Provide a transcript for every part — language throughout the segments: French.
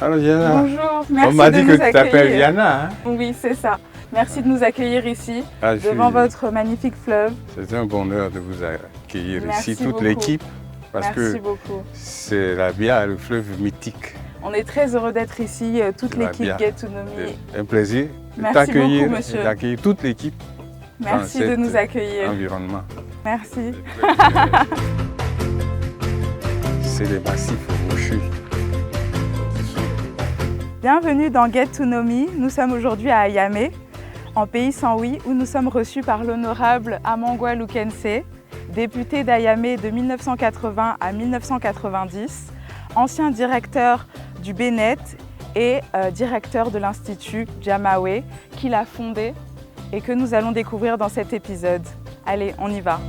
Alors Yana, Bonjour, on merci m'a de dit que nous tu t'appelles accueillir. Yana. Hein? Oui, c'est ça. Merci de nous accueillir ici, Ah, devant votre magnifique fleuve. C'est un bonheur de vous accueillir Merci ici, toute beaucoup. l'équipe, parce Merci que beaucoup. c'est la Bia, le fleuve mythique. On est très heureux d'être ici, toute C'est la l'équipe Bia. Get to Know Me. C'est un plaisir de Merci t'accueillir beaucoup, et monsieur. d'accueillir toute l'équipe Merci dans de cet nous accueillir. environnement. Merci. C'est des massifs rocheux. Bienvenue dans Get to Know Me. Nous sommes aujourd'hui à Ayamé, en pays sans oui, où nous sommes reçus par l'honorable Amangwa Lukense, député d'Ayamé de 1980 à 1990, ancien directeur du Bénet et directeur de l'Institut Jamawe, qu'il a fondé et que nous allons découvrir dans cet épisode. Allez, on y va.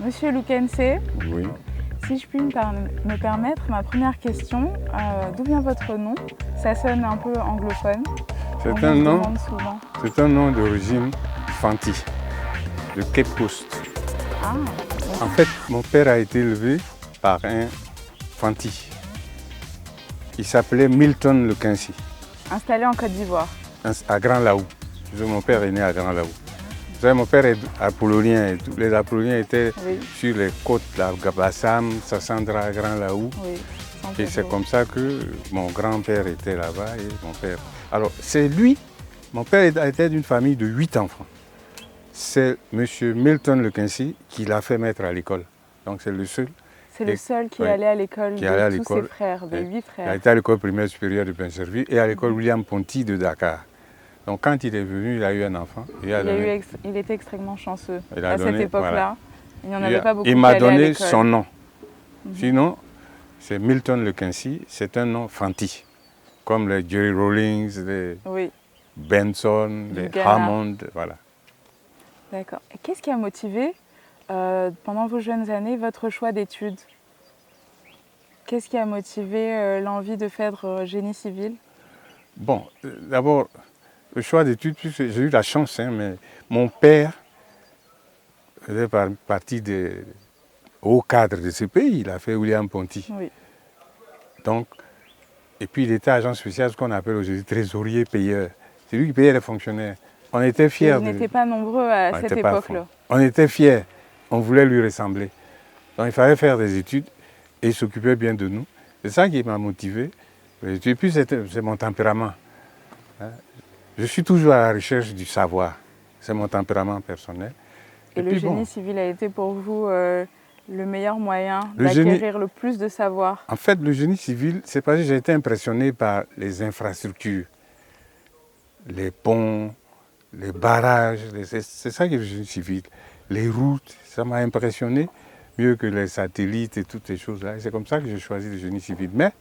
Monsieur Lukense, Oui. si je puis me permettre, ma première question, d'où vient votre nom? Ça sonne un peu anglophone. On C'est me un le nom, demande souvent. c'est un nom d'origine Fanti, de Cape Coast. Ah, En fait, mon père a été élevé par un Fanti. Il s'appelait Milton Lukense, installé en Côte d'Ivoire. à Grand Laou. Mon père est né à Grand Laou. Vous savez, mon père est apollonien et tous les apolloniens étaient Oui, sur les côtes, la Gabassam, Sassandra, Grand Laou. oui. sans Et c'est photo. comme ça que mon grand-père était là-bas et mon père. Alors, c'est lui, mon père était d'une famille de 8 enfants. C'est M. Milton Lukense qui l'a fait mettre à l'école. Donc, c'est le seul. C'est le Et- seul qui oui, est allé à l'école qui est allé à de tous ses l'école. frères, de Et 8 Il a frères. été à l'école primaire supérieure de Pincerville et à l'école William Ponty de Dakar. Donc, quand il est venu, il a eu un enfant. Il était extrêmement chanceux. Il a À donné, cette époque-là, voilà. il n'y en avait pas beaucoup Il qui m'a allaient à donné l'école. son nom. Sinon, c'est Milton Lukense, c'est un nom fanti. Comme les Jerry Rawlings, les Oui, Benson, les Ghana. Hammond, voilà. d'accord. Et qu'est-ce qui a motivé, pendant vos jeunes années, votre choix d'études? Qu'est-ce qui a motivé l'envie de faire génie civil? Bon, d'abord, le choix d'études, puisque j'ai eu la chance, hein, mais mon père faisait partie des hauts cadres de ce pays. Il a fait William Ponty. Oui, Donc, et puis il était agent spécial, ce qu'on appelle aujourd'hui trésorier payeur. C'est lui qui payait les fonctionnaires. On était et fiers. vous n'étiez pas nombreux à On cette n'était pas époque-là. fous. On était fiers. On voulait lui ressembler. Donc il fallait faire des études et il s'occupait bien de nous. C'est ça qui m'a motivé. Et puis c'est mon tempérament. Hein. Je suis toujours à la recherche du savoir. C'est mon tempérament personnel. Et le puis, génie bon, civil a été pour vous le meilleur moyen Le génie- d'acquérir le plus de savoir. en fait, le génie civil, c'est parce que j'ai été impressionné par les infrastructures, les ponts, les barrages. C'est ça qui est le génie civil. Les routes, ça m'a impressionné mieux que les satellites et toutes ces choses-là. Et c'est comme ça que j'ai choisi le génie civil. Mais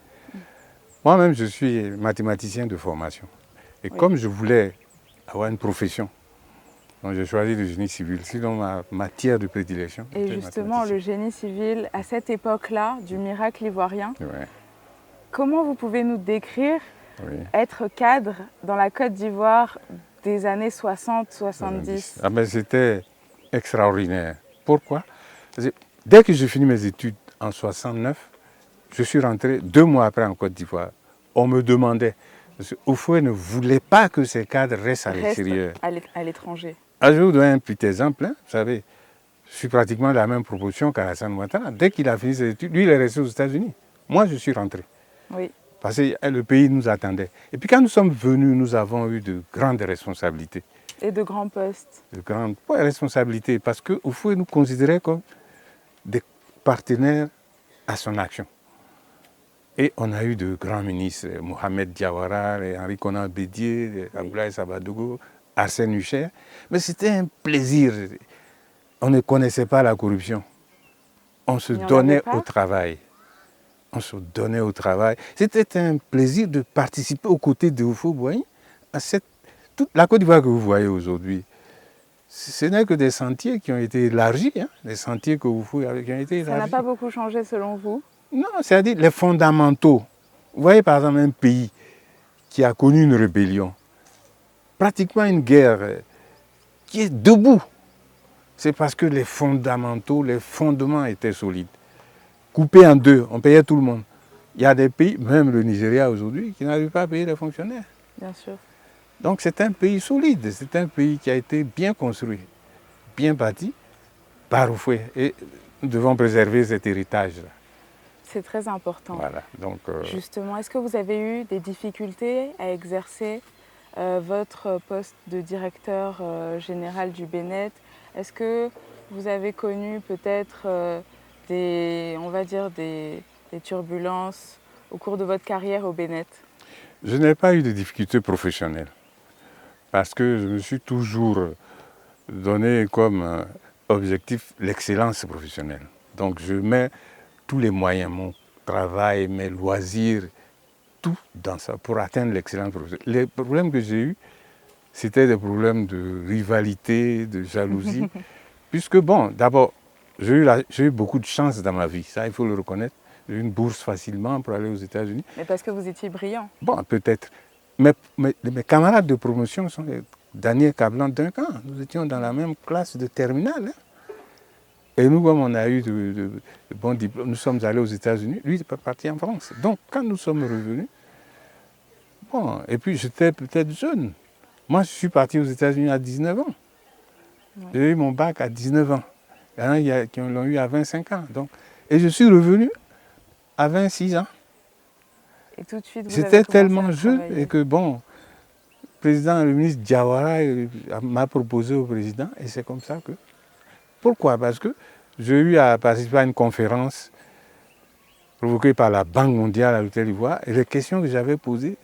moi-même, je suis mathématicien de formation. Et Oui. comme je voulais avoir une profession, donc j'ai choisi le génie civil. Sinon, ma matière de prédilection. Et était justement, le mathématicien. génie civil, à cette époque-là, du miracle ivoirien, Ouais, comment vous pouvez nous décrire oui. être cadre dans la Côte d'Ivoire des années 60-70? Ah ben, c'était extraordinaire. Pourquoi? Parce que dès que j'ai fini mes études en 69, je suis rentré 2 mois après en Côte d'Ivoire. On me demandait, parce que Houphouët ne voulait pas que ces cadres restent à l'extérieur. À l'étranger. Ah, je vais vous donner un petit exemple. Hein. Vous savez, je suis pratiquement de la même proportion qu'Alassane Ouattara. Dès qu'il a fini ses études, lui, il est resté aux États-Unis. Moi, je suis rentré. Oui, Parce que le pays nous attendait. Et puis quand nous sommes venus, nous avons eu de grandes responsabilités. et de grands postes. De grandes responsabilités. Parce que Houphouët nous considérait comme des partenaires à son action. Et on a eu de grands ministres, Mohamed Diawara, Henri Konan Bédier, Abdoulaye Sabadougou, Arsène Hucher. Mais c'était un plaisir. On ne connaissait pas la corruption. On se Il n'y en donnait avait pas? au travail. On se donnait au travail. C'était un plaisir de participer aux côtés de Houphouët-Boigny à toute la Côte d'Ivoire que vous voyez aujourd'hui. ce n'est que des sentiers qui ont été élargis, hein, des sentiers que vous fouillez qui ont été élargis. Ça n'a pas beaucoup changé selon vous? Non, c'est-à-dire les fondamentaux. Vous voyez par exemple un pays qui a connu une rébellion, pratiquement une guerre, qui est debout. C'est parce que les fondamentaux, les fondements étaient solides. Coupés en deux, on payait tout le monde. Il y a des pays, même le Nigeria aujourd'hui, qui n'arrivent pas à payer les fonctionnaires. Bien sûr. Donc c'est un pays solide, c'est un pays qui a été bien construit, bien bâti par Oufoué. Et nous devons préserver cet héritage-là. C'est très important. Voilà, donc, justement, est-ce que vous avez eu des difficultés à exercer votre poste de directeur général du Bénet? Est-ce que vous avez connu peut-être des turbulences au cours de votre carrière au Bénet? Je n'ai pas eu de difficultés professionnelles parce que je me suis toujours donné comme objectif l'excellence professionnelle. Donc je mets tous les moyens, mon travail, mes loisirs, tout dans ça pour atteindre l'excellence professionnelle. Les problèmes que j'ai eus, c'était des problèmes de rivalité, de jalousie, puisque bon, d'abord, j'ai eu beaucoup de chance dans ma vie, ça il faut le reconnaître. J'ai eu une bourse facilement pour aller aux États-Unis. Mais parce que vous étiez brillant. Bon, peut-être. Mais mes camarades de promotion sont Daniel Cablan d'un camp. Nous étions dans la même classe de terminale. Hein. Et nous, comme on a eu de bons diplômes, nous sommes allés aux États-Unis. Lui, il est parti en France. Donc, quand nous sommes revenus, bon, et puis j'étais peut-être jeune. Moi, je suis parti aux États-Unis à 19 ans. Ouais. J'ai eu mon bac à 19 ans. Il y en a qui l'ont eu à 25 ans. Donc, et je suis revenu à 26 ans. Et tout de suite, j'étais tellement jeune et que bon, le ministre Diawara m'a proposé au président et c'est comme ça que... Pourquoi? Parce que j'ai eu à participer à une conférence provoquée par la Banque mondiale à l'Hôtel d'Ivoire et les questions que j'avais posées,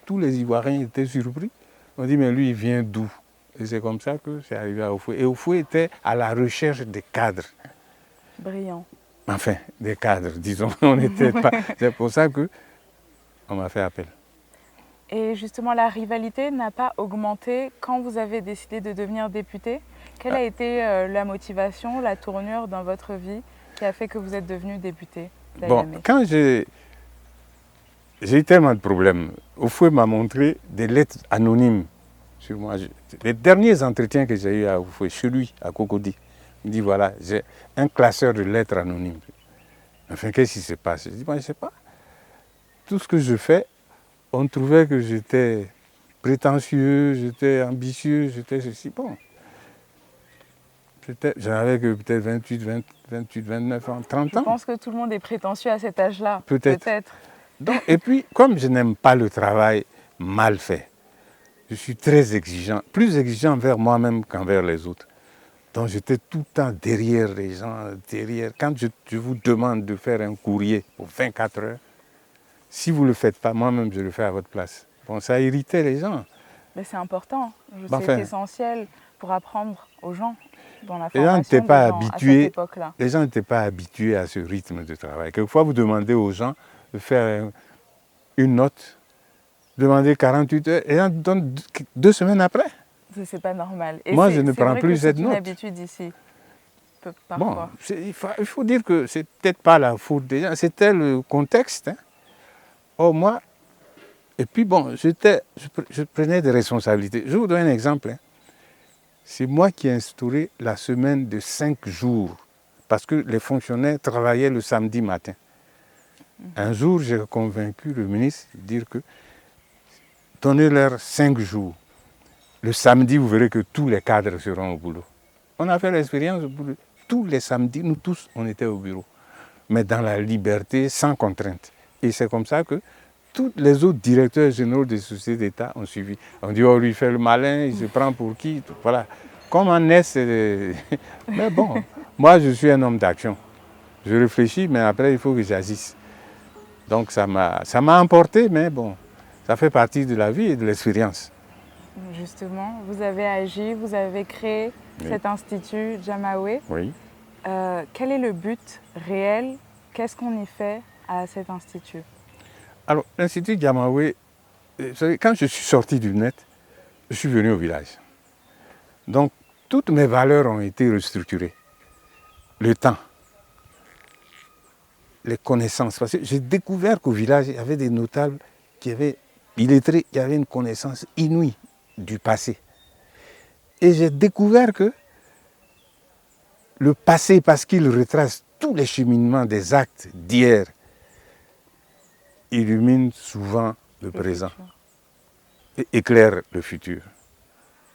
tous les Ivoiriens étaient surpris. On dit mais lui il vient d'où? Et c'est comme ça que c'est arrivé à Oufoué. Et Oufoué était à la recherche des cadres. Brillants. Enfin, des cadres, disons. On n'était pas... C'est pour ça que on m'a fait appel. Et justement, la rivalité n'a pas augmenté quand vous avez décidé de devenir député? Quelle a été la motivation, la tournure dans votre vie qui a fait que vous êtes devenu député d'Ayamé? Bon, quand j'ai eu tellement de problèmes, Oufoué m'a montré des lettres anonymes sur moi. Les derniers entretiens que j'ai eus à Oufoué, chez lui, à Cocody, il me dit voilà, j'ai un classeur de lettres anonymes. Enfin, qu'est-ce qui se passe? Je dis, moi, je ne sais pas. Tout ce que je fais, on trouvait que j'étais prétentieux, j'étais ambitieux, j'étais ceci. Bon, j'avais que peut-être 28, 29 ans, 30 ans. Je pense que tout le monde est prétentieux à cet âge-là. Peut-être. Donc, et puis, comme je n'aime pas le travail mal fait, je suis très exigeant, plus exigeant envers moi-même qu'envers les autres. Donc j'étais tout le temps derrière les gens, derrière. Quand je vous demande de faire un courrier pour 24 heures, si vous ne le faites pas, moi-même je le fais à votre place. Bon, ça irritait les gens. Mais c'est important, c'est essentiel pour apprendre aux gens dans la formation. À cette époque-là. Les gens n'étaient pas habitués à ce rythme de travail. Quelquefois, vous demandez aux gens de faire une note, demandez 48 heures, et on donne 2 semaines après. C'est pas normal. Et moi, je ne prends plus cette note. C'est une habitude ici, parfois. Bon, il faut dire que c'est peut-être pas la faute des gens, c'était le contexte. Hein. Oh, moi, et puis bon, je prenais des responsabilités. Je vous donne un exemple. Hein. C'est moi qui ai instauré la semaine de 5 jours, parce que les fonctionnaires travaillaient le samedi matin. Un jour, j'ai convaincu le ministre de dire que donnez-leur 5 jours. Le samedi, vous verrez que tous les cadres seront au boulot. On a fait l'expérience, tous les samedis, nous tous, on était au bureau. Mais dans la liberté, sans contrainte. Et c'est comme ça que tous les autres directeurs généraux des sociétés d'État ont suivi. On dit, oh, lui, il fait le malin, il se prend pour qui? Voilà. Comme en est, mais bon, moi, je suis un homme d'action. Je réfléchis, mais après, il faut que j'agisse. Donc, ça m'a emporté, mais bon, ça fait partie de la vie et de l'expérience. Justement, vous avez agi, vous avez créé cet institut Jamaoué. Oui. Quel est le but réel? Qu'est-ce qu'on y fait à cet institut? Alors, l'Institut Jamaoué, quand je suis sorti du net, je suis venu au village. Donc, toutes mes valeurs ont été restructurées. Le temps, les connaissances. Parce que j'ai découvert qu'au village, il y avait des notables qui avaient illettrés, qui avaient une connaissance inouïe du passé. Et j'ai découvert que le passé, parce qu'il retrace tous les cheminements des actes d'hier, illumine souvent le présent et éclaire le futur.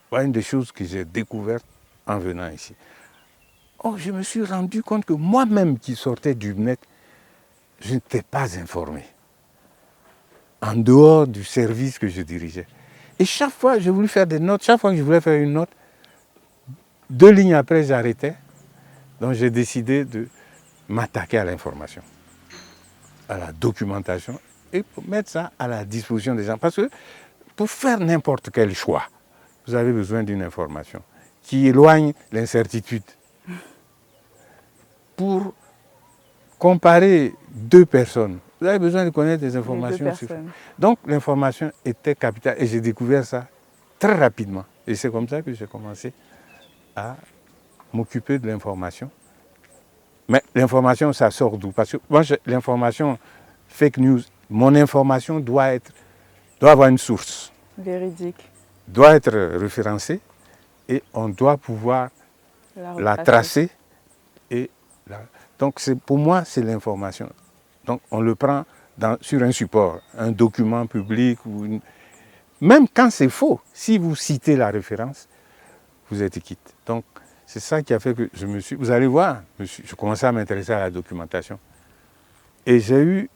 Voilà une des choses que j'ai découvertes en venant ici. Oh, je me suis rendu compte que moi-même qui sortais du net, je n'étais pas informé. En dehors du service que je dirigeais. Et chaque fois, j'ai voulu faire des notes. Chaque fois que je voulais faire une note, 2 lignes après, j'arrêtais. Donc j'ai décidé de m'attaquer à l'information, à la documentation, et pour mettre ça à la disposition des gens. Parce que pour faire n'importe quel choix, vous avez besoin d'une information qui éloigne l'incertitude. Pour comparer 2 personnes, vous avez besoin de connaître des informations suffisantes. Donc l'information était capitale et j'ai découvert ça très rapidement. Et c'est comme ça que j'ai commencé à m'occuper de l'information. Mais l'information, ça sort d'où? Parce que moi, l'information fake news, mon information doit avoir une source. Véridique. Doit être référencée et on doit pouvoir la tracer. Donc pour moi, c'est l'information. Donc on le prend sur un support, un document public. Même quand c'est faux, si vous citez la référence, vous êtes quitte. Donc c'est ça qui a fait que vous allez voir, je commençais à m'intéresser à la documentation. Et j'ai eu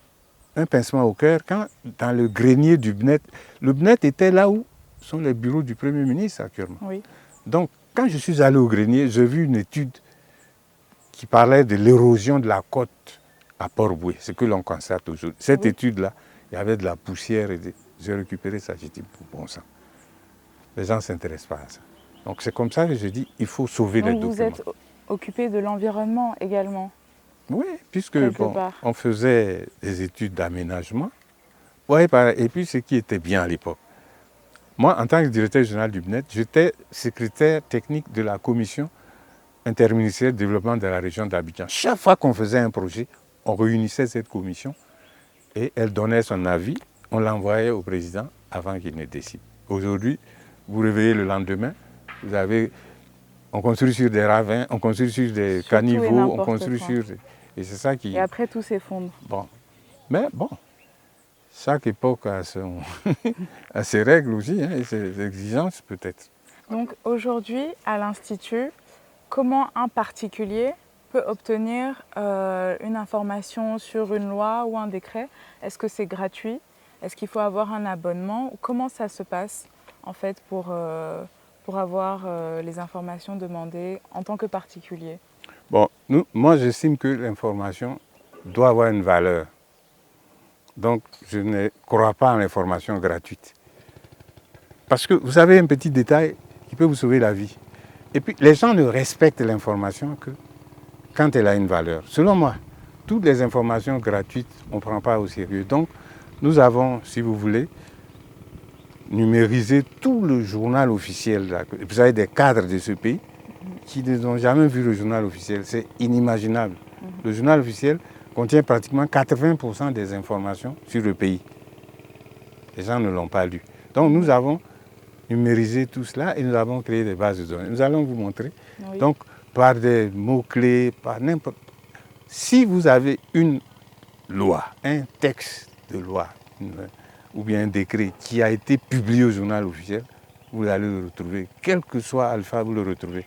un pincement au cœur quand, dans le grenier du BNET, le BNET était là où sont les bureaux du Premier ministre actuellement. Oui. Donc, quand je suis allé au grenier, j'ai vu une étude qui parlait de l'érosion de la côte à Port-Bouët, ce que l'on constate aujourd'hui. Cette étude-là, il y avait de la poussière. J'ai récupéré ça, j'ai dit, bon sang, les gens ne s'intéressent pas à ça. Donc c'est comme ça que j'ai dit, il faut sauver les documents. Vous êtes occupé de l'environnement également? Oui, puisque on faisait des études d'aménagement. Ouais, et puis ce qui était bien à l'époque. Moi, en tant que directeur général du BNET, j'étais secrétaire technique de la commission interministérielle de développement de la région d'Abidjan. Chaque fois qu'on faisait un projet, on réunissait cette commission et elle donnait son avis. On l'envoyait au président avant qu'il ne décide. Aujourd'hui, vous réveillez le lendemain, on construit sur des ravins, on construit sur des caniveaux, on construit sur... Et c'est ça qui... Et après, tout s'effondre. Bon. Mais bon, chaque époque a, a ses règles aussi, et ses exigences peut-être. Donc aujourd'hui, à l'Institut, comment un particulier peut obtenir une information sur une loi ou un décret? Est-ce que c'est gratuit? Est-ce qu'il faut avoir un abonnement? Comment ça se passe en fait pour avoir les informations demandées en tant que particulier? Bon, moi j'estime que l'information doit avoir une valeur. Donc je ne crois pas en l'information gratuite. Parce que vous avez un petit détail qui peut vous sauver la vie. Et puis les gens ne respectent l'information que quand elle a une valeur. Selon moi, toutes les informations gratuites, on ne prend pas au sérieux. Donc nous avons, si vous voulez, numérisé tout le journal officiel. Vous avez des cadres de ce pays qui n'ont jamais vu le journal officiel. C'est inimaginable. Le journal officiel contient pratiquement 80% des informations sur le pays. Les gens ne l'ont pas lu. Donc nous avons numérisé tout cela et nous avons créé des bases de données. Nous allons vous montrer. Oui. Donc par des mots-clés, par n'importe... Si vous avez une loi, un texte de loi, ou bien un décret qui a été publié au journal officiel, vous allez le retrouver. Quel que soit Alpha, vous le retrouvez.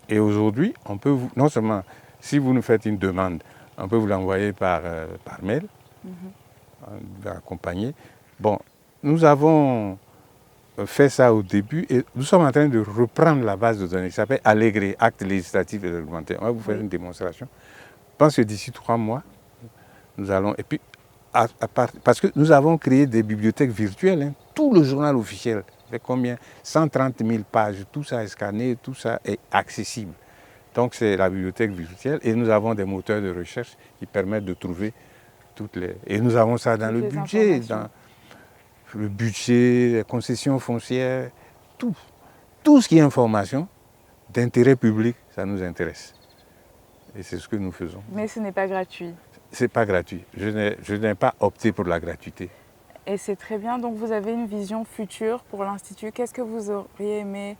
Et aujourd'hui, on peut vous, non seulement, si vous nous faites une demande, on peut vous l'envoyer par mail, accompagner. Bon, nous avons fait ça au début et nous sommes en train de reprendre la base de données qui s'appelle Allégré, acte législatif et réglementaire. On va vous faire une démonstration. Je pense que d'ici 3 mois, nous allons... Et puis, parce que nous avons créé des bibliothèques virtuelles, tout le journal officiel, fait combien? 130 000 pages, tout ça est scanné, tout ça est accessible. Donc c'est la bibliothèque virtuelle et nous avons des moteurs de recherche qui permettent de trouver toutes les... Et nous avons ça dans le budget, dans le budget, les concessions foncières, tout. Tout ce qui est information d'intérêt public, ça nous intéresse. Et c'est ce que nous faisons. Mais ce n'est pas gratuit. Ce n'est pas gratuit. Je n'ai pas opté pour la gratuité. Et c'est très bien. Donc vous avez une vision future pour l'Institut. Qu'est-ce que vous auriez aimé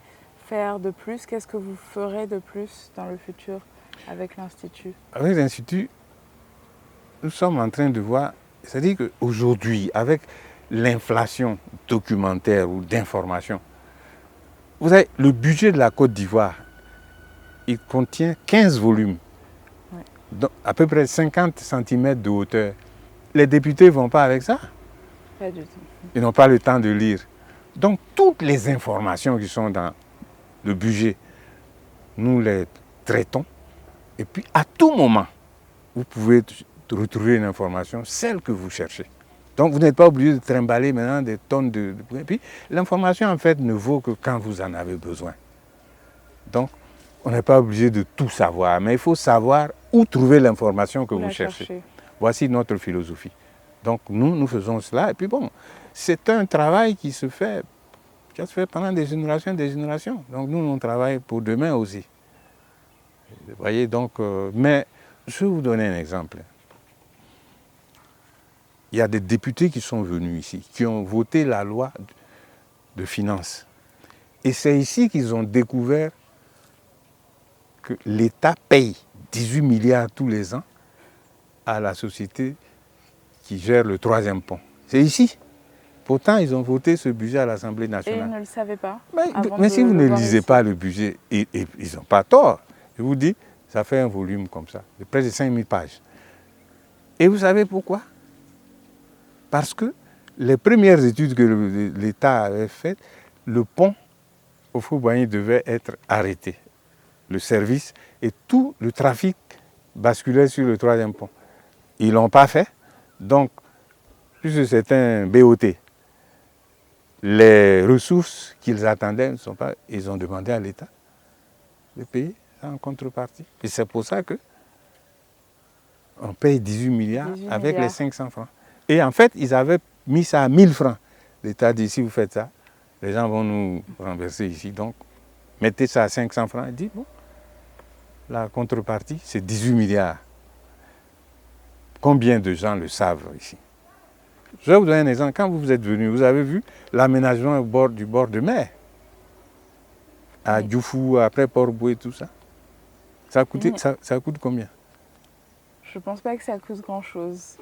faire de plus? Qu'est-ce que vous ferez de plus dans le futur avec l'Institut? Avec l'Institut, nous sommes en train de voir, c'est-à-dire qu'aujourd'hui, avec l'inflation documentaire ou d'information, vous savez, le budget de la Côte d'Ivoire, il contient 15 volumes, donc à peu près 50 cm de hauteur. Les députés ne vont pas avec ça. Pas du tout. Ils n'ont pas le temps de lire. Donc toutes les informations qui sont dans le budget, nous les traitons. Et puis à tout moment, vous pouvez retrouver une information, celle que vous cherchez. Donc vous n'êtes pas obligé de trimballer maintenant des tonnes de... Et puis l'information en fait ne vaut que quand vous en avez besoin. Donc on n'est pas obligé de tout savoir, mais il faut savoir où trouver l'information que vous cherchez. Voici notre philosophie. Donc nous faisons cela. Et puis bon, c'est un travail qui se fait pendant des générations et des générations. Donc nous, on travaille pour demain aussi. Vous voyez, donc, mais je vais vous donner un exemple. Il y a des députés qui sont venus ici, qui ont voté la loi de finances. Et c'est ici qu'ils ont découvert que l'État paye 18 milliards tous les ans à la société qui gère le 3e pont. C'est ici. Pourtant, ils ont voté ce budget à l'Assemblée nationale. Et ils ne le savaient pas. Mais si vous ne lisez pas le budget, ils n'ont pas tort. Je vous dis, ça fait un volume comme ça, de près de 5000 pages. Et vous savez pourquoi? Parce que les premières études que l'État avait faites, le pont au Houphouët-Boigny devait être arrêté. Le service et tout le trafic basculait sur le 3e pont. Ils ne l'ont pas fait. Donc, puisque c'est un BOT, les ressources qu'ils attendaient ne sont pas... Ils ont demandé à l'État de payer ça en contrepartie. Et c'est pour ça qu'on paye 18 milliards avec les 500 francs. Et en fait, ils avaient mis ça à 1000 francs. L'État dit, si vous faites ça, les gens vont nous renverser ici. Donc, mettez ça à 500 francs. Il dit, bon, la contrepartie, c'est 18 milliards. Combien de gens le savent ici? Je vais vous donner un exemple. Quand vous êtes venu, vous avez vu l'aménagement du bord de mer. À Dioufou, après Port-Boué, tout ça. Ça coûte combien? Je ne pense pas que ça coûte grand-chose.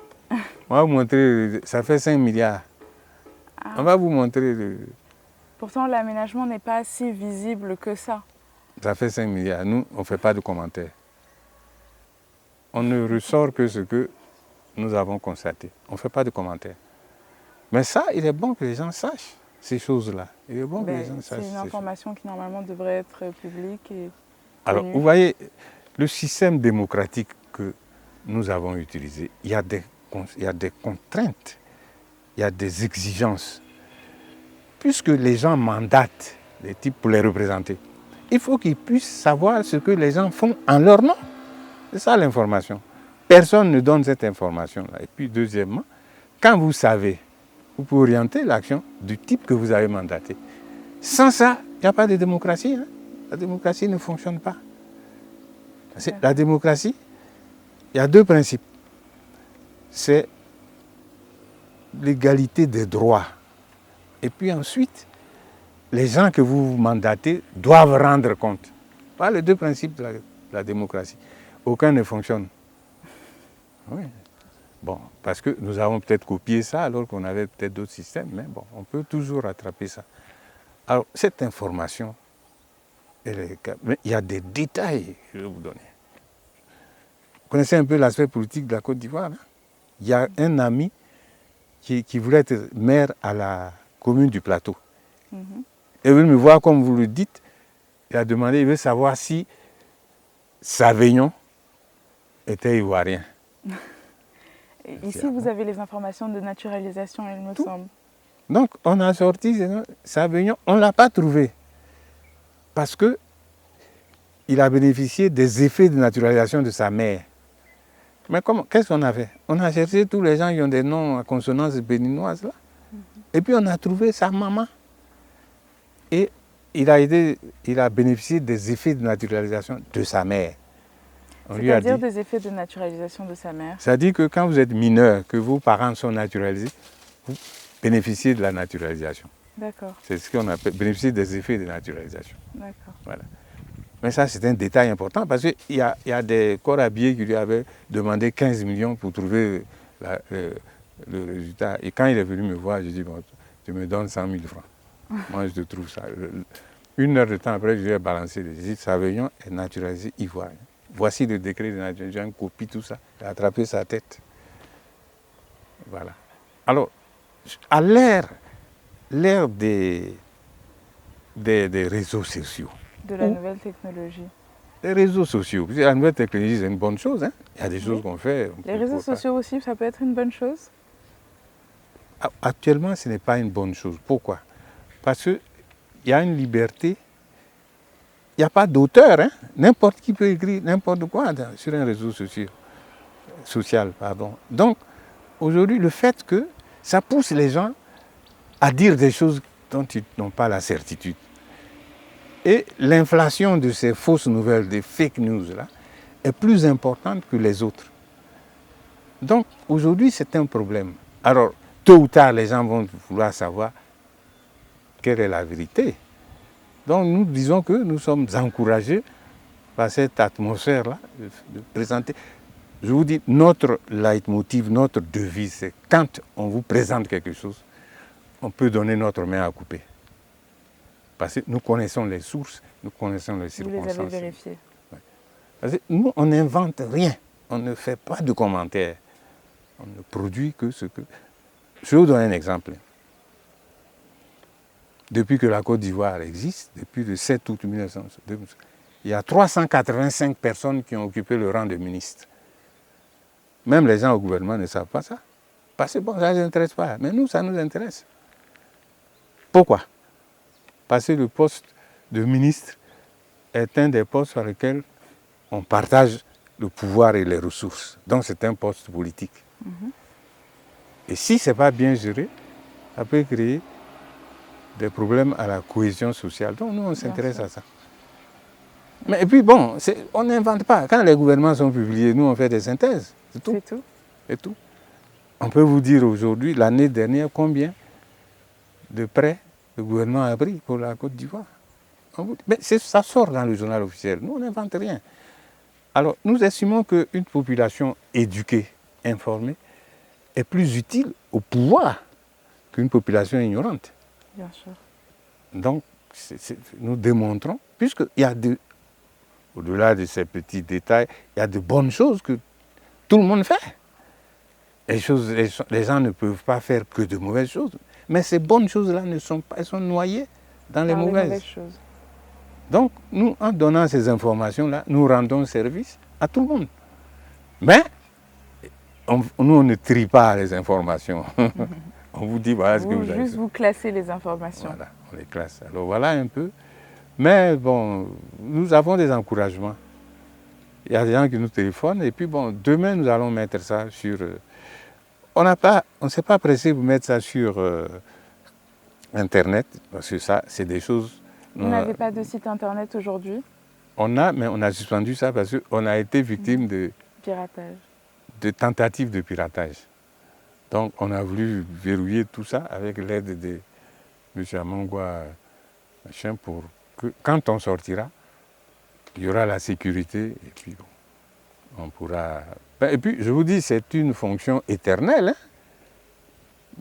On va vous montrer, ça fait 5 milliards. Ah. On va vous montrer. Pourtant, l'aménagement n'est pas si visible que ça. Ça fait 5 milliards. Nous, on ne fait pas de commentaires. On ne ressort que ce que nous avons constaté. On ne fait pas de commentaires. Mais ça, il est bon que les gens sachent ces choses-là. Il est bon que les gens sachent. C'est une information qui normalement devrait être publique et alors, connue. vous voyez, le système démocratique que nous avons utilisé, il y a des contraintes, il y a des exigences. Puisque les gens mandatent les types pour les représenter, il faut qu'ils puissent savoir ce que les gens font en leur nom. C'est ça l'information. Personne ne donne cette information-là. Et puis deuxièmement, quand vous savez, vous pouvez orienter l'action du type que vous avez mandaté. Sans ça, il n'y a pas de démocratie. Hein. La démocratie ne fonctionne pas. La démocratie, il y a 2 principes. C'est l'égalité des droits. Et puis ensuite, les gens que vous mandatez doivent rendre compte. Voilà les 2 principes de la démocratie. Aucun ne fonctionne. Oui. Bon, parce que nous avons peut-être copié ça alors qu'on avait peut-être d'autres systèmes, mais bon, on peut toujours rattraper ça. Alors, cette information, mais il y a des détails que je vais vous donner. Vous connaissez un peu l'aspect politique de la Côte d'Ivoire, hein? Il y a un ami qui voulait être maire à la commune du Plateau. Et il veut me voir comme vous le dites. Il a demandé, il veut savoir si Saveignon était ivoirien. Ici, vous avez les informations de naturalisation, il me semble. Donc, on a sorti Saveignon, on ne l'a pas trouvé. Parce qu'il a bénéficié des effets de naturalisation de sa mère. Mais qu'est-ce qu'on a fait? On a cherché tous les gens qui ont des noms à consonance béninoise, là. Et puis, on a trouvé sa maman. Et il a bénéficié des effets de naturalisation de sa mère. C'est-à-dire des effets de naturalisation de sa mère. C'est-à-dire que quand vous êtes mineur, que vos parents sont naturalisés, vous bénéficiez de la naturalisation. D'accord. C'est ce qu'on appelle bénéficier des effets de naturalisation. D'accord. Voilà. Mais ça, c'est un détail important parce qu'il y a des corps habillés qui lui avaient demandé 15 millions pour trouver le résultat. Et quand il est venu me voir, j'ai dit, bon, tu me donnes 100 000 francs. Moi, je te trouve ça. Une heure de temps après, je lui ai balancé. J'ai dit, Savignon est naturalisé ivoirien. Voici le décret de naturalisation, j'ai copié tout ça. Il a attrapé sa tête. Voilà. Alors, à l'ère des réseaux sociaux. De la nouvelle technologie. Les réseaux sociaux. La nouvelle technologie, c'est une bonne chose. Hein? Il y a des choses qu'on fait. Les réseaux sociaux aussi, ça peut être une bonne chose? Actuellement, ce n'est pas une bonne chose. Pourquoi? Parce qu'il y a une liberté. Il n'y a pas d'auteur. Hein? N'importe qui peut écrire n'importe quoi sur un réseau social. Donc, aujourd'hui, le fait que ça pousse les gens à dire des choses dont ils n'ont pas la certitude. Et l'inflation de ces fausses nouvelles, des fake news là, est plus importante que les autres. Donc aujourd'hui, c'est un problème. Alors, tôt ou tard, les gens vont vouloir savoir quelle est la vérité. Donc nous disons que nous sommes encouragés par cette atmosphère-là de présenter. Je vous dis, notre leitmotiv, notre devise, c'est quand on vous présente quelque chose, on peut donner notre main à couper. Parce que nous connaissons les sources, nous connaissons les circonstances. Vous les avez vérifiées. Ouais. Parce que nous, on n'invente rien. On ne fait pas de commentaires. On ne produit que ce que... Je vais vous donner un exemple. Depuis que la Côte d'Ivoire existe, depuis le 7 août 1900, il y a 385 personnes qui ont occupé le rang de ministre. Même les gens au gouvernement ne savent pas ça. Parce que bon, ça ne les intéresse pas. Mais nous, ça nous intéresse. Pourquoi? Parce que le poste de ministre est un des postes sur lesquels on partage le pouvoir et les ressources. Donc c'est un poste politique. Et si ce n'est pas bien géré, ça peut créer des problèmes à la cohésion sociale. Donc nous, on s'intéresse à ça. Mais et puis bon, on n'invente pas. Quand les gouvernements sont publiés, nous, on fait des synthèses. C'est tout. C'est tout. C'est tout. On peut vous dire aujourd'hui, l'année dernière, combien de prêts le gouvernement a pris pour la Côte d'Ivoire. Mais ça sort dans le journal officiel. Nous, on n'invente rien. Alors, nous estimons qu'une population éduquée, informée, est plus utile au pouvoir qu'une population ignorante. Bien sûr. Donc, nous démontrons, puisqu'il y a au-delà de ces petits détails, il y a de bonnes choses que tout le monde fait. Les gens ne peuvent pas faire que de mauvaises choses. Mais ces bonnes choses-là ne sont pas, elles sont noyées dans les mauvaises choses. Donc, nous, en donnant ces informations-là, nous rendons service à tout le monde. Mais, nous, on ne trie pas les informations. On vous dit, voilà ce que vous avez fait. Juste vous classez les informations. Voilà, on les classe. Alors, voilà un peu. Mais, bon, nous avons des encouragements. Il y a des gens qui nous téléphonent. Et puis, bon, demain, nous allons mettre ça sur... On ne s'est pas pressé pour mettre ça sur Internet, parce que ça, c'est des choses... Vous n'avez pas de site Internet aujourd'hui? On a, mais on a suspendu ça parce qu'on a été victime de tentatives de piratage. Donc, on a voulu verrouiller tout ça avec l'aide de M. Amangwa, machin, pour que quand on sortira, il y aura la sécurité et puis bon, on pourra... Et puis, je vous dis, c'est une fonction éternelle.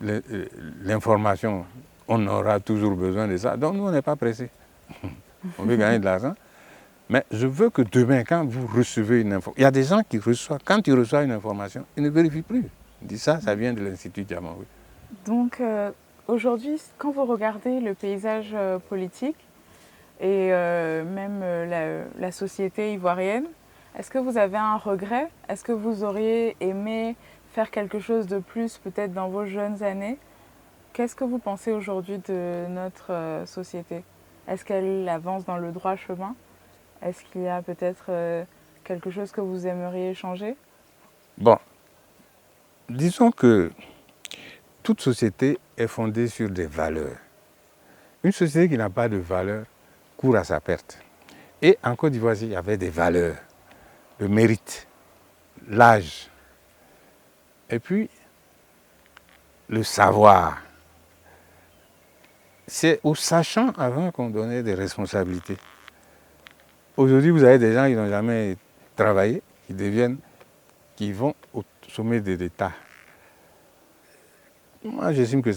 Hein? L'information, on aura toujours besoin de ça. Donc, nous, on n'est pas pressés. On veut gagner de l'argent. Mais je veux que demain, quand vous recevez une information, il y a des gens qui reçoivent, quand ils reçoivent une information, ils ne vérifient plus. Ils disent ça vient de l'Institut Diamant. Donc, aujourd'hui, quand vous regardez le paysage politique et même la société ivoirienne, est-ce que vous avez un regret? Est-ce que vous auriez aimé faire quelque chose de plus, peut-être dans vos jeunes années? Qu'est-ce que vous pensez aujourd'hui de notre société? Est-ce qu'elle avance dans le droit chemin? Est-ce qu'il y a peut-être quelque chose que vous aimeriez changer? Bon, disons que toute société est fondée sur des valeurs. Une société qui n'a pas de valeurs court à sa perte. Et en Côte d'Ivoire, il y avait des valeurs, le mérite, l'âge, et puis le savoir. C'est aux sachants avant qu'on donnait des responsabilités. Aujourd'hui, vous avez des gens qui n'ont jamais travaillé, qui vont au sommet de l'État. Moi, j'estime que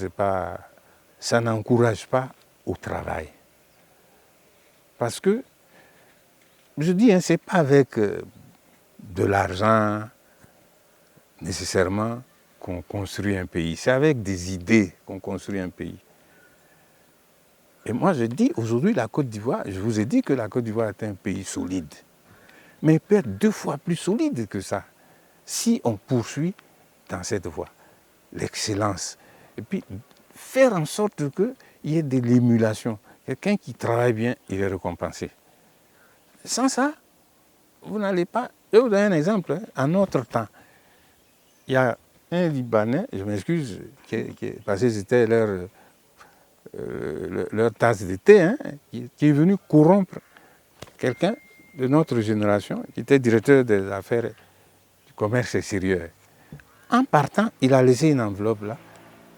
ça n'encourage pas au travail. Parce que, je dis, ce n'est pas avec de l'argent nécessairement qu'on construit un pays. C'est avec des idées qu'on construit un pays. Et moi, je dis, aujourd'hui, la Côte d'Ivoire, je vous ai dit que la Côte d'Ivoire est un pays solide. Mais il peut être 2 fois plus solide que ça, si on poursuit dans cette voie. L'excellence. Et puis, faire en sorte qu'il y ait de l'émulation. Quelqu'un qui travaille bien, il est récompensé. Sans ça, vous n'allez pas... Je vais vous donner un exemple. En notre temps, il y a un Libanais, je m'excuse, parce que c'était leur tasse de thé, qui est venu corrompre quelqu'un de notre génération, qui était directeur des affaires du commerce extérieur. En partant, il a laissé une enveloppe là.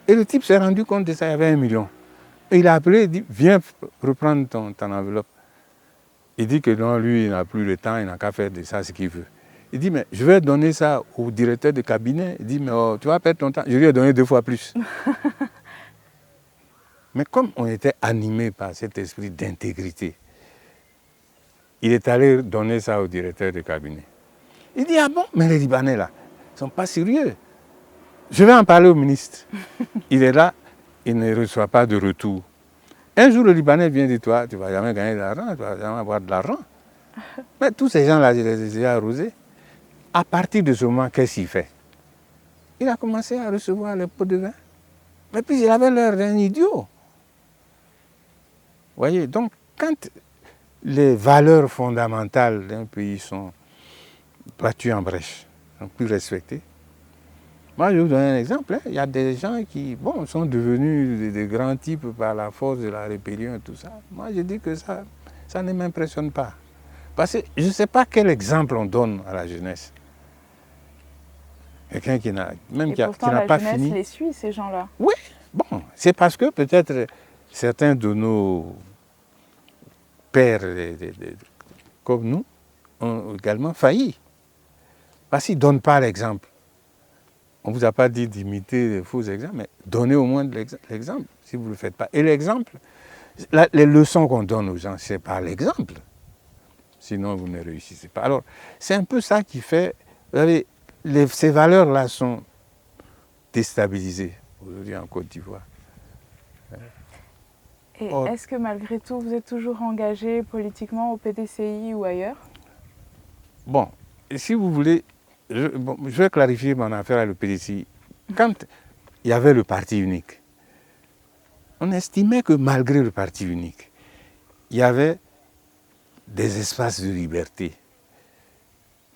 Et le type s'est rendu compte de ça, il y avait 1 million. Et il a appelé, il dit, viens reprendre ton enveloppe. Il dit que non, lui, il n'a plus le temps, il n'a qu'à faire de ça ce qu'il veut. Il dit, mais je vais donner ça au directeur de cabinet. Il dit, mais tu vas perdre ton temps. Je lui ai donné 2 fois plus. Mais comme on était animé par cet esprit d'intégrité, il est allé donner ça au directeur de cabinet. Il dit, ah bon, mais les Libanais là, ils ne sont pas sérieux. Je vais en parler au ministre. Il est là, il ne reçoit pas de retour. Un jour, le Libanais vient de toi, tu ne vas jamais gagner de l'argent, tu ne vas jamais avoir de l'argent. Mais tous ces gens-là, je les ai déjà arrosés. À partir de ce moment, qu'est-ce qu'il fait? Il a commencé à recevoir les pots de vin. Mais puis, il avait l'air d'un idiot. Vous voyez, donc, quand les valeurs fondamentales d'un pays sont battues en brèche, sont plus respectées, moi, je vais vous donner un exemple. Il y a des gens qui sont devenus des grands types par la force de la rébellion et tout ça. Moi, je dis que ça ne m'impressionne pas. Parce que je ne sais pas quel exemple on donne à la jeunesse. Quelqu'un qui n'a pas fini. La jeunesse les suit, ces gens-là. Oui, bon, c'est parce que peut-être certains de nos pères, comme nous, ont également failli. Parce qu'ils ne donnent pas l'exemple. On ne vous a pas dit d'imiter les faux exemples, mais donnez au moins l'exemple, si vous ne le faites pas. Et l'exemple, les leçons qu'on donne aux gens, c'est par l'exemple. Sinon, vous ne réussissez pas. Alors, c'est un peu ça qui fait... Vous savez, ces valeurs-là sont déstabilisées aujourd'hui en Côte d'Ivoire. Et est-ce que malgré tout, vous êtes toujours engagé politiquement au PDCI ou ailleurs? Bon, si vous voulez... je vais clarifier mon affaire avec le PDCI. Quand il y avait le parti unique, on estimait que malgré le parti unique, il y avait des espaces de liberté.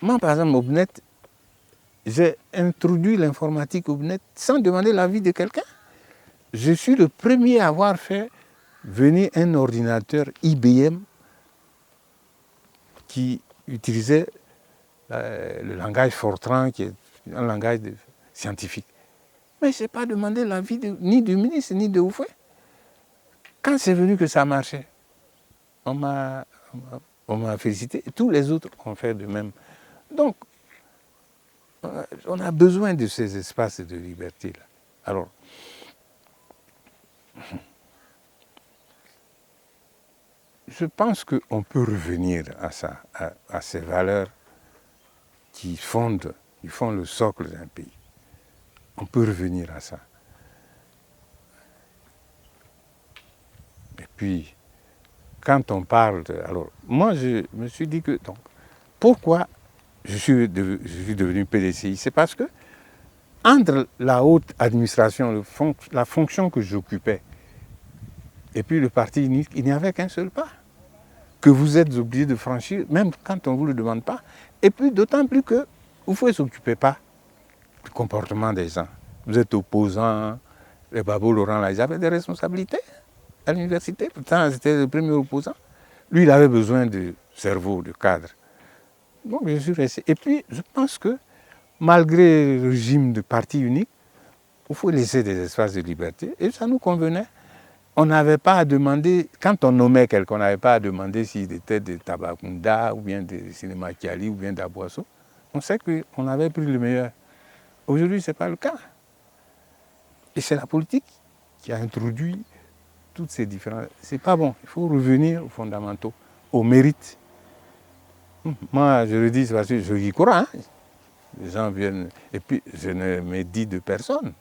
Moi, par exemple, au BNET, j'ai introduit l'informatique au BNET sans demander l'avis de quelqu'un. Je suis le premier à avoir fait venir un ordinateur IBM qui utilisait le langage Fortran, qui est un langage scientifique. Mais je n'ai pas demandé l'avis ni du ministre, ni de Oufoué. Quand c'est venu que ça marchait, on m'a félicité. Tous les autres ont fait de même. Donc, on a besoin de ces espaces de liberté-là. Alors, je pense qu'on peut revenir à ça, à ces valeurs qui font le socle d'un pays. On peut revenir à ça. Et puis, quand on parle alors, moi, je me suis dit que... Donc, pourquoi je suis devenu PDCI? C'est parce que, entre la haute administration, la fonction que j'occupais, et puis le parti unique, il n'y avait qu'un seul pas, que vous êtes obligé de franchir, même quand on ne vous le demande pas. Et puis, d'autant plus que vous ne s'occupez pas du comportement des gens. Vous êtes opposant, les Babo Laurent, là, ils avaient des responsabilités à l'université, pourtant c'était le premier opposant. Lui, il avait besoin de cerveau, de cadre. Donc, je suis resté. Et puis, je pense que malgré le régime de parti unique, il faut laisser des espaces de liberté. Et ça nous convenait. On n'avait pas à demander, quand on nommait quelqu'un, on n'avait pas à demander s'il était de Tabakunda, ou bien de Cinéma Kiali, ou bien d'Aboisseau. On sait qu'on avait pris le meilleur. Aujourd'hui, ce n'est pas le cas. Et c'est la politique qui a introduit toutes ces différences. Ce n'est pas bon. Il faut revenir aux fondamentaux, au mérite. Moi, je le dis, c'est parce que je y crois. Hein. Les gens viennent. Et puis, je ne me dis de personne.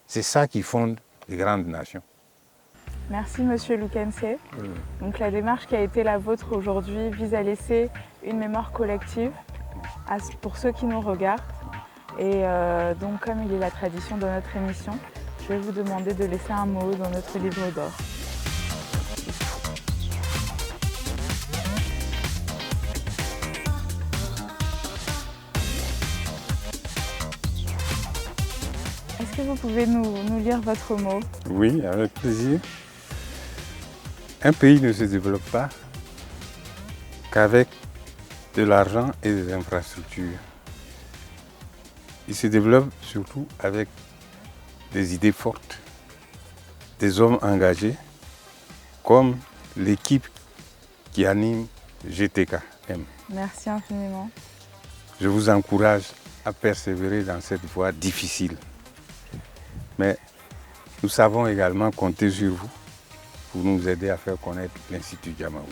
C'est ça qui fonde les grandes nations. Merci Monsieur Lukense. Donc la démarche qui a été la vôtre aujourd'hui vise à laisser une mémoire collective pour ceux qui nous regardent. Et donc comme il est la tradition de notre émission, je vais vous demander de laisser un mot dans notre livre d'or. Est-ce que vous pouvez nous lire votre mot? Oui, avec plaisir. Un pays ne se développe pas qu'avec de l'argent et des infrastructures. Il se développe surtout avec des idées fortes, des hommes engagés, comme l'équipe qui anime GTKM. Merci infiniment. Je vous encourage à persévérer dans cette voie difficile. Mais nous savons également compter sur vous pour nous aider à faire connaître l'Institut Jamaoui.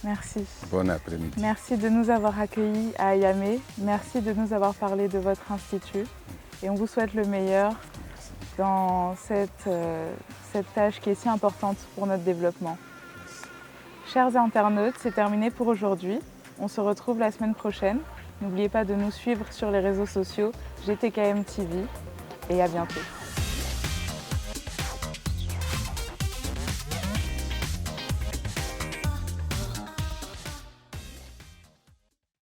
Merci. Bon après-midi. Merci de nous avoir accueillis à Yamé. Merci de nous avoir parlé de votre institut. Et on vous souhaite le meilleur dans cette tâche qui est si importante pour notre développement. Chers internautes, c'est terminé pour aujourd'hui. On se retrouve la semaine prochaine. N'oubliez pas de nous suivre sur les réseaux sociaux GTKM TV et à bientôt.